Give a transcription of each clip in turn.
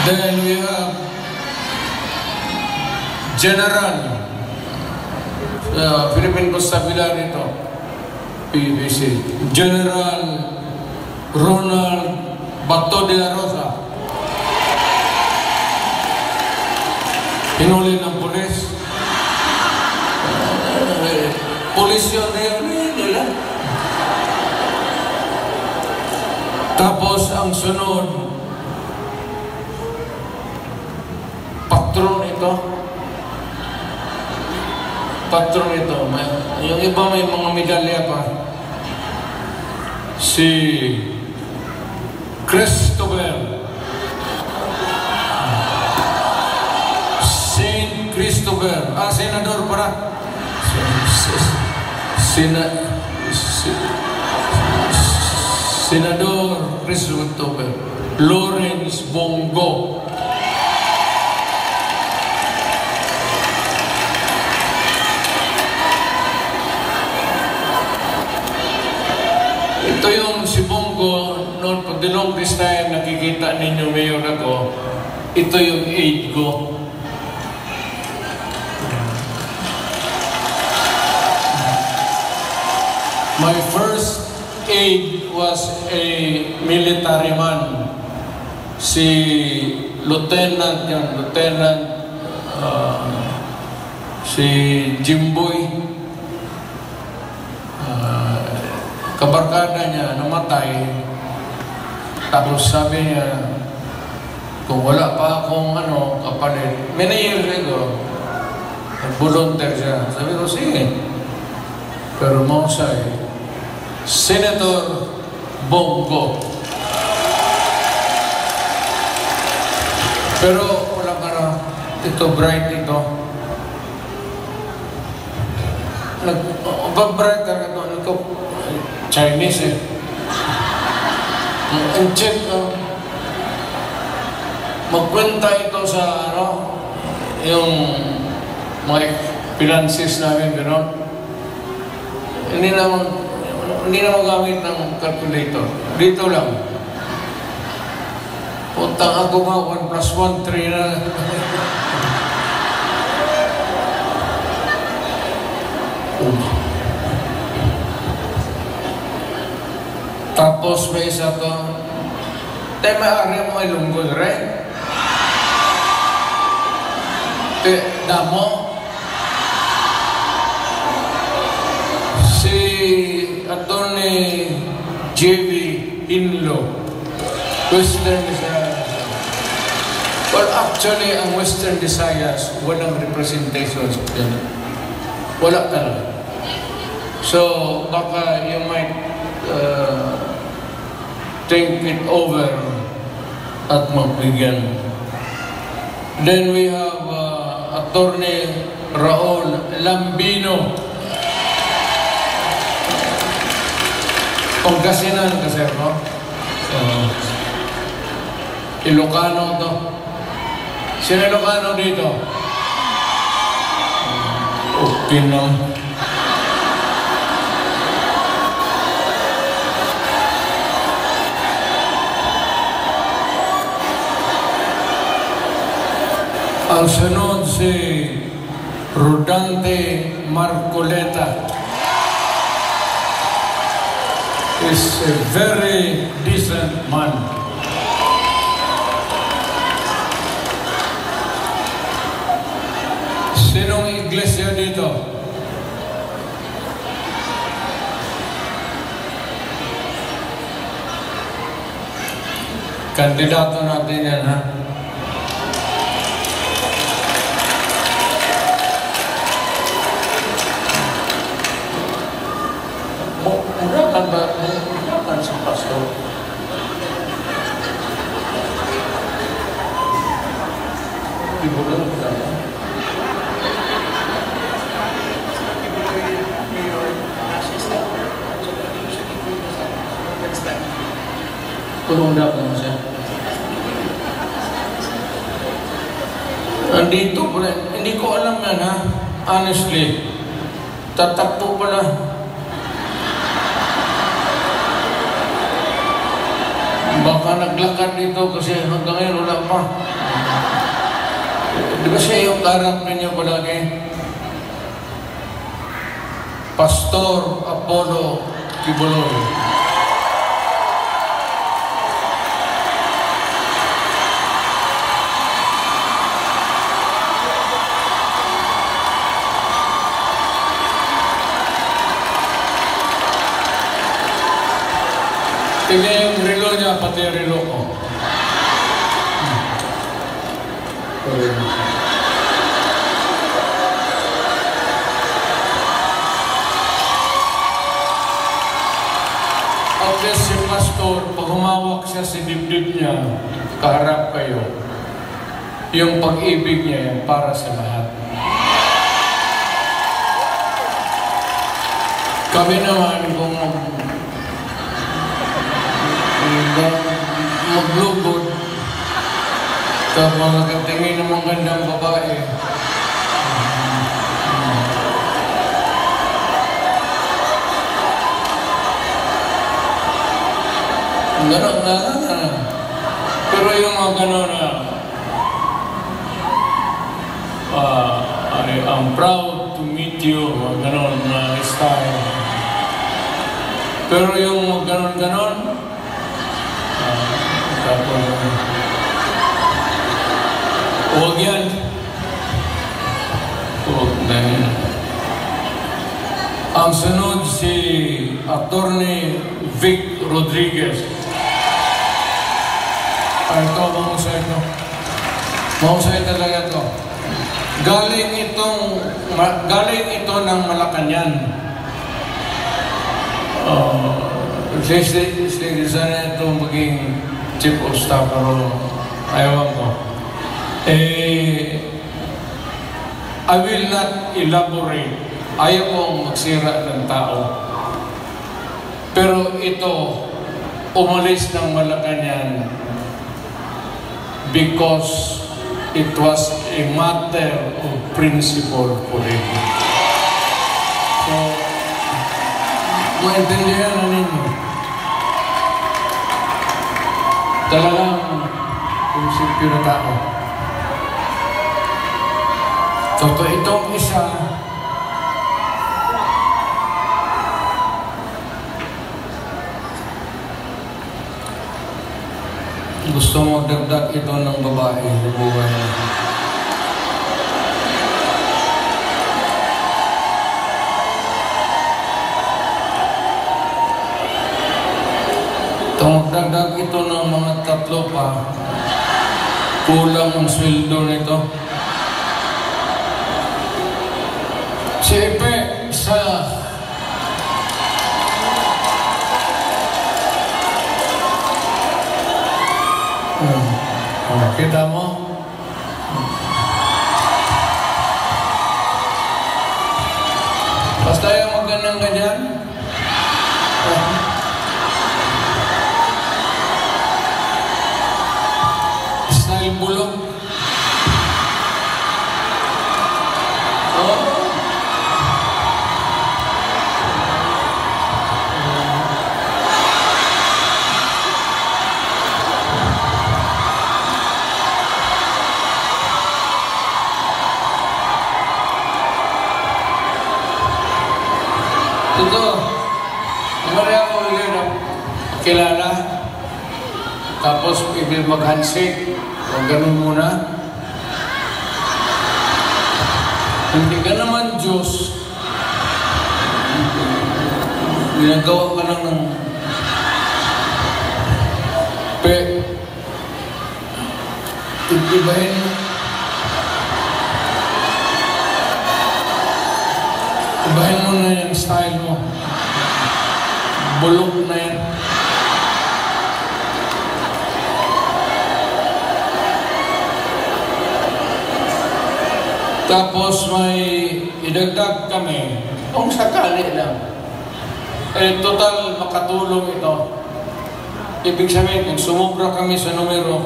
Then we have General Philippine Constabulary ito, PBC, General Ronald Bato de la Rosa. Hinuli ng pulis. Pulis yun nila. Tapos ang sunod, patron ito. Yung iba may mga medalya pa. Si Christopher. Saint Christopher. Senador para. Senador Christopher Lawrence Bongo. Ito yung si Bongo, noon for the longest time nakikita ninyo ngayon ako, ito yung aide ko. My first aide was a military man. Si Lieutenant si Jimboy. Kabarkada niya namatay. Tapos sabi niya, kung wala pa akong kapalit, many years ago, nag-volunteer siya. Sabi ko, sige. Pero mausay, Senator Bongo. Pero wala ka na, ito bright ito. Bright ka ito, Chinese ang check, magkwenta ito sa yung mga finances namin, gano'n. Hindi na magamit ng calculator. Dito lang. Puntang ako nga, 1 plus 1, 3 na. Tapos may isa to, tayo maaari mo ay lunggol rin. Damo. Si Attorney J.V. Inlo, Western Visayas. Well, actually, ang Western Visayas, walang representation. Wala talaga. So, baka you might think it over at magbigyan. Then we have Attorney Raul Lambino. Pangasinan kasi, no? Ilocano to. Sino Ilocano dito? Okay na. Ang sunod si Rodante Marcoleta. Is a very decent man. Sinong iglesia dito? Kandidato natin yan, ha? Murakan sa pastor. Ibulan kita. Tulong na po siya. Andito pala, hindi ko alam yan, ha? Honestly, tatakbo pala. Baka naglakad dito kasi hanggang ngayon wala pa. Di ba siya yung karap ninyo palagi? Pastor Apollo Kibuloy. Tingnan yung relo niya, pati yung relo ko. At least si Pastor, pag humawak siya sa dibdib niya, kaharap kayo, yung pag-ibig niya yan para sa lahat. Kami naman kung maglugod kapag nagtingin ng mga gandang babae, gano'n na. Pero yung mga gano'n na I'm proud to meet you, mga gano'n na style. Pero yung mga gano'n-gano'n, tapos huwag yan. Huwag na yan. Ang sunod si Attorney Vic Rodriguez. Ito, mahusay ito. Mahusay talaga ito. Galing ito ng Malacanang. Sana ito maging chief of staff, pero ayaw ko. I will not elaborate. Ayaw kong magsira ng tao. Pero ito, umalis ng Malacanang because it was a matter of principle for him. So, maintindihan na ninyo. Talagang prinsipyo na tao. So, itong isa, gusto mo magdagdag ito ng babae sa buhay. Magdagdag ito ng mga 3 pa, kulang ang sweldo nito. Si Epe, sa kita mo? Basta yung magandang ganyan. Style bulok. Oh. Ito, mari ako ulit na kilala, tapos ibig mag-handshake, o ganun muna. Hindi ka naman Diyos, ginagawa ka lang ng ibahin mo. Ibahin mo na yung style mo. Bulok na yan. Tapos may idagdag kami, kung sakali lang. Total makatulong ito. Ibig sabihin, kung sumubra kami sa numero,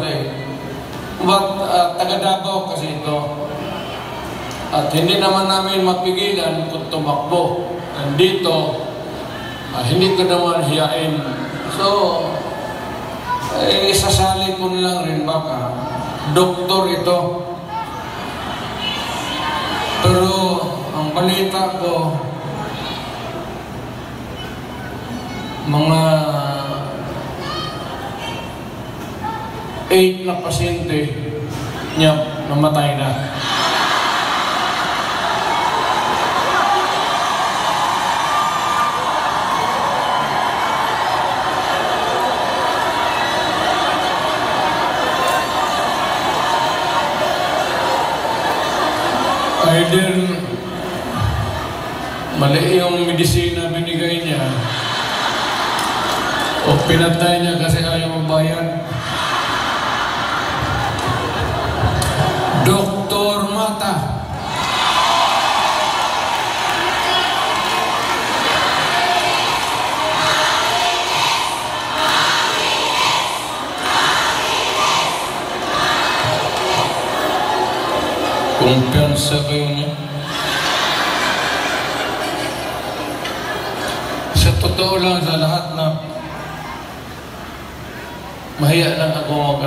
taga Davao kasi ito. At hindi naman namin mapigilan kung tumakbo. Nandito, hindi ko naman hiyain. So, isasali ko lang rin baka. Doktor ito. Pero ang balita ko, mga 8 na pasyente niya namatay na. Either mali yung medisina binigay niya o pinatay niya kasi ayaw mabayad. Dr. Mata. Kumpiyansa kayo niya. Sa totoo lang, sa lahat na mahiya lang ako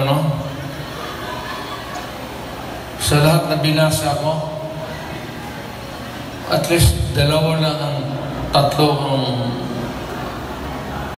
sa lahat na binasa ko, at least 2 lang ang 3 ang